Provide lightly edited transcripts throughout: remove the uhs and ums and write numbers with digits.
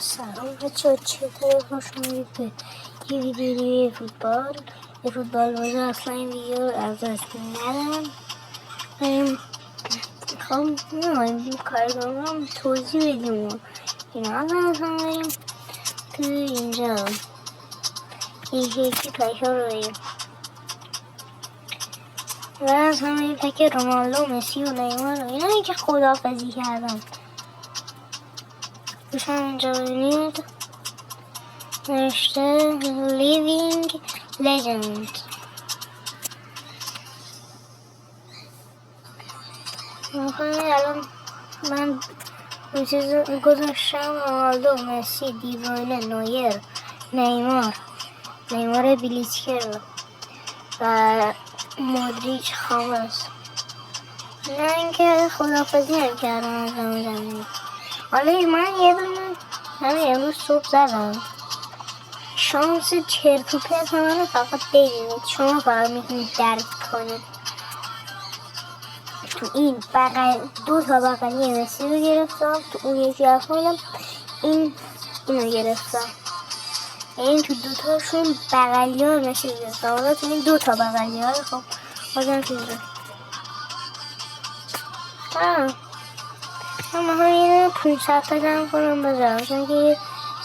سلام بچه ها، چطور خوش اومدید به یه ویدیوی فوتبال. یه فوتبال بازی. اصلا این ویدیو از دست ندارم. میخوام این کارگاه توضیح بدیم. اینا اصلا بریم تو اینجا یکی پک ها رو بریم و از همه این پک رونالدو، مسی و نیمار و اینا که خداحافظی کردن بشن اینجا ببینید نوشته Living Legend. الان من این چیز گذاشتم رونالدو، مسی، دیبروینه، نویر، نیمار بلیچکر و مودریچ، خامس. نه اینکه خداحافظی هم کردن از همه زمین. حالا من یه دونه همین امروز صبح زدم. شانس چرت و پرت منو فقط ببینید، شما فقط میتونید درک کنید. تو این بغل دو تا بغلی مسی رو گرفتم، تو اون یکی افایلم اینو گرفتم. این تو دو تاشون بغلی ها مسی گرفتم. حالا تو این دو تا بغلی ها رو خب بازم چیزه اما همین 500 تا جمع کنم بذارم، چون که یه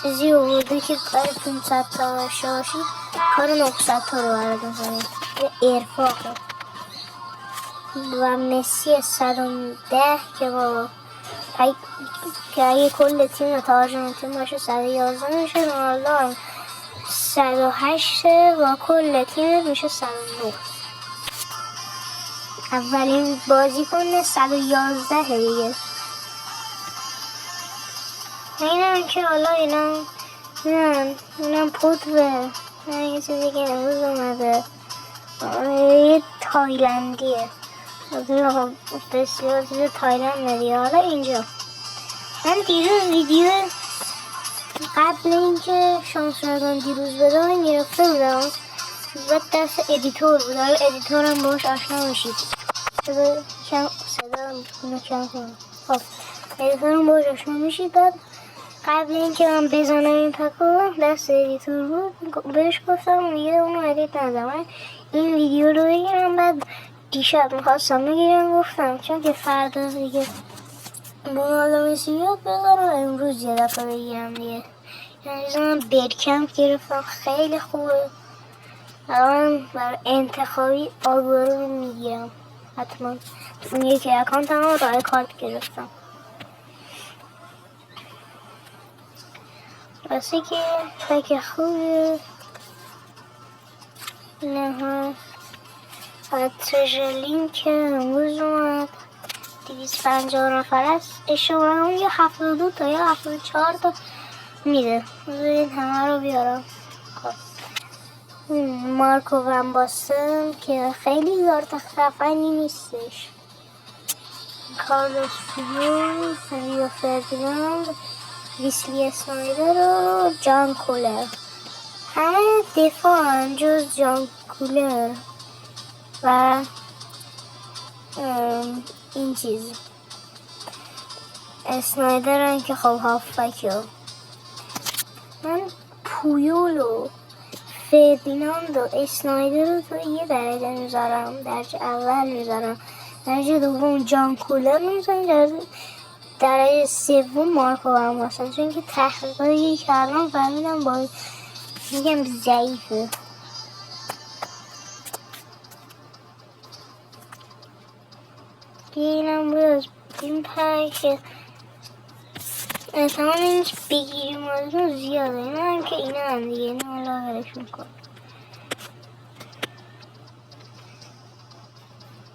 چیزی آورده که کار 500 تا داشته باشی کار 900 تا رو برات می‌کنه. یه ارفاقه. و مسی 110 که با که اگه کل تیم تاجر تیم باشه 111 میشه. رونالدو 108 و کل تیم میشه 109. اولین بازیکن 111 دیگه. اینم که حالا اینم پودوه، یه چیزی که امروز اومده، یه تایلندیه. بسیار چیز تایلند دیگه. حالا اینجا من دیروز ویدیو قبل اینکه شانس رگان دیروز بدم گرفته بودم و دست ادیتور بود. حالا ادیتورم باش آشنا میشید. کم صدا کم کنم. خب ادیتورم باش آشنا میشید. بعد قبل اینکه من بزنم این پکو دست ادیتور بود، بهش گفتم دیگه اونو ادیت نزم، این ویدیو رو بگیرم. بعد دیشب میخواستم بگیرم، گفتم چون که فردا دیگه رونالدو مسی یاد بذارم، امروز یه دفعه بگیرم دیگه. یعنی من برکمپ گرفتم، خیلی خوبه. الان برای انتخابی آگورو رو میگیرم حتما. اون یکی اکانت هم رای کارت گرفتم. واسه که پک خوبه. نه ها ترژلین که امروز اومد 250 نفر است. اشتباه اون یه 72 تا یا 74 تا میده. بذارید همه رو بیارم. مارکو ون باستن که خیلی یارت خفنی نیستش. کارلوس پیون، ریو فردیناند، ویسلی اسنایدر و جان کولر. همه دفاع جز جان کولر و این چیز اسنایدرن که خب هافبکه. من پویول و فردیناند و اسنایدر رو تو یه درجه میذارم، درجه اول میذارم، درجه دوم جان کولر میذارم، درجه سوم مارکو ون باستن. چون که تحقیقاتی کردم فهمیدم با میگم ضعیفه. اینم بود از این پک. احتمال اینش بگیریم ازون زیاده. اینا هم که اینا هم دیگه اینا هم لاغرش میکن.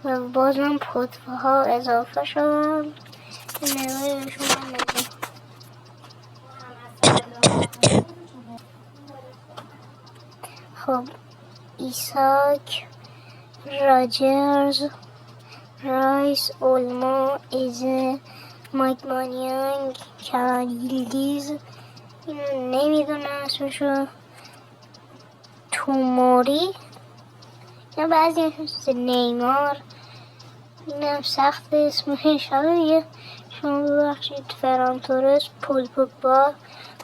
و بازم پتوه ها اضافه شدن. این نوعی بهشون هم نگم. خب ایساک، راجرز، رایس، اولمو، ایزه، مایک مانیانگ، کالیلدیز، اینو نمیدونم اسمشو، توموری، اینا بعضی اسمش نیمار، اینم سخت اسمش. حالا دیگه شما ببخشید. فران تورس، پول پوگبا،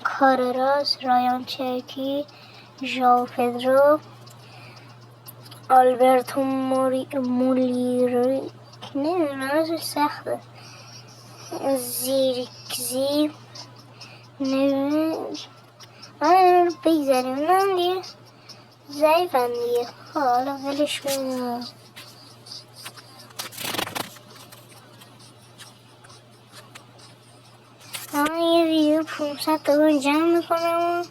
کارراس، رایان چرکی، ژائو پدرو، آلبرتو مولیری، نمیدونم ازش سخته، زیرکزی، نمیدونم رو بگذاریم. نه دیگه ضعیفن دیگه. حالا ولش کنیم. من یه ویدیو 500 تا جمع میکنم و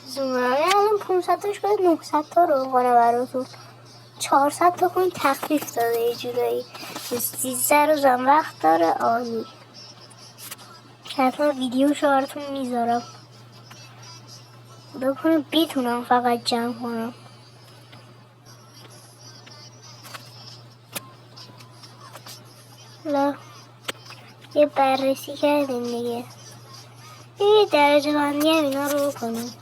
زومرانه الان 500 تاش باید 900 تا رو کنه براتون. 400 تا کن تخفیف داده یه جورایی. 13 روزم وقت داره. عالی. حتما ویدیوش رو براتون میذارم بکنم بتونم فقط جمع کنم. لا یه بررسی کردیم دیگه. یه درجه بندی هم اینا رو بکنیم.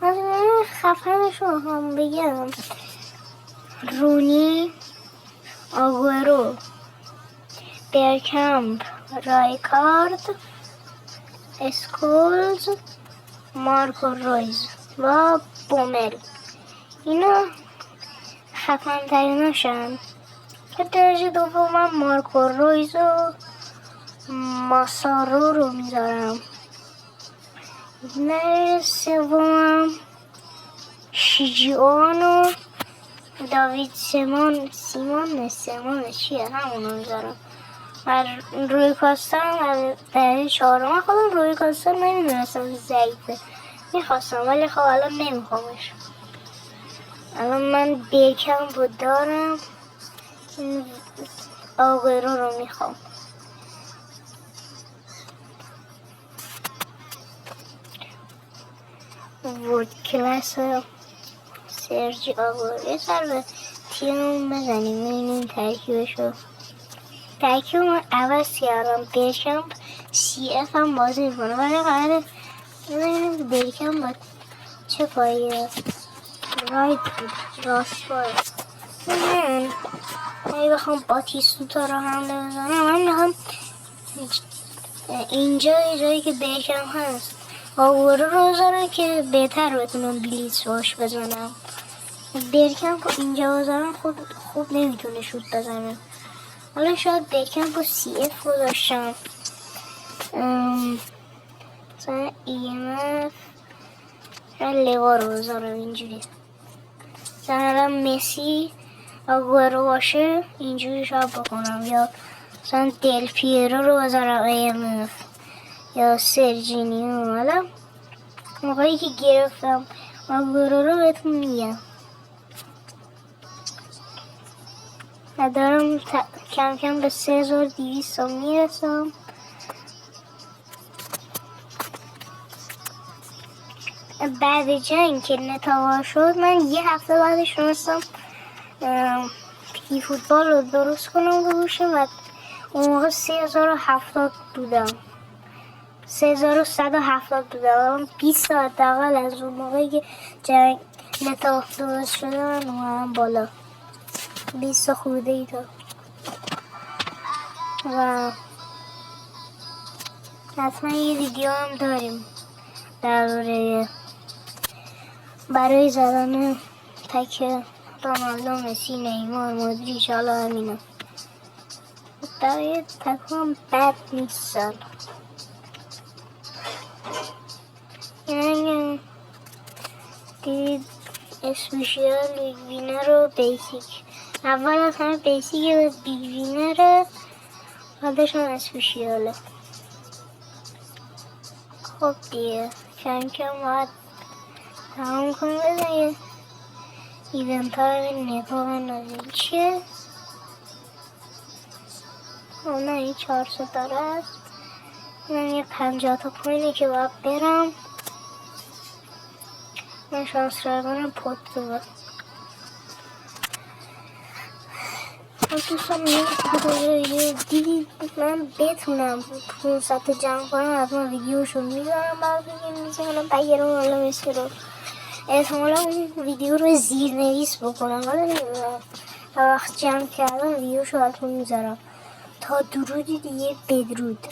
از من خفنش رو هم بگم: رونی، آگورو، برکمپ، رایکارد، اسکولز، مارکو رویز و بومل. اینا خفن تریناشن. که درجه دوم مارکو رویز و ماسارو رو میذارم. درجه سوم شیجیوان و داوید سیمون چیه همونو میذارم. و روی کاستم درجه چهارم. خودم روی کاستم نمیدونستم ضعیفه، میخواستم ولی خب الان نمیخوامش. الان من بیکم بود دارم، آگورو رو میخوام. وود کلاس سرجی آگورو. یه سر به تیممون بزنیم ببینیم ترکیبشو. ترکیب من عوض کردم. بیکم سی اف هم بازی میکنه ولی قراره ببینیم بیکم با چه پاییه. رایت بود، راست باید. من اگه بخوام باتیستوتا رو حمله بزنم، من میخوام اینجا جایی که بیکم هست آگورو رو بزنم که بهتر بتونم بلیتز باش بزنم. بیکم که اینجا بزنم خوب نمیتونه شوت بزنه. حالا شاید بیکم با سی اف گذاشتم، مثلا ای ام اف شاید لوا رو بزنم اینجوری. مثلا مسی آگورو باشه اینجوری شاید بکنم، یا مثلا دل پیرو رو بذارم ای ام اف یا سرجینیو. حالا موقعی که گرفتم آگورو رو بهتون میگم. دارم کم کم به 3200 میرسم. بعد جنگ که نتاوا شد من یه هفته بعدش تونستم پی فوتبال رو درست کنم بگوشم و اون موقع 3070 بودم. 3170 بودم. 20 ساعت دقل از اون موقعی که جنگ نتاوا درست شده من اومدم بالا. 20 خورده ای تا. و حتما یه ویدیو هم داریم درباره برای زدن تک رونالدو، مسی، نیمار، مودریچ، حالا همینا. برای تک هم بد نیستن. یعنی دید اسپیشیال، بیگ وینر و بیسیک. اول از همه بیسیک و بیگ وینره، بعدش هم اسپیشیاله. خب دیگه کم کم باید تمام کنیم. بزنیم ایونت ها رو نگاه بندازیم چیه. نه این 4 ستاره است. من یه 50 تا کوینه که باید برم. من شانس رو کنم پورتوگال. دوستان دیدید من بتونم 500 تا جمع کنم. از من ویدیوشو میذارم براتون میذارم بگیرم. حالا مثل رو احتمالا اون ویدیو رو زیر نویس بکنم ولی نمیدونم وقت جمع کردم ویدیو شو براتون میذارم تا درودی دیگه بدرود.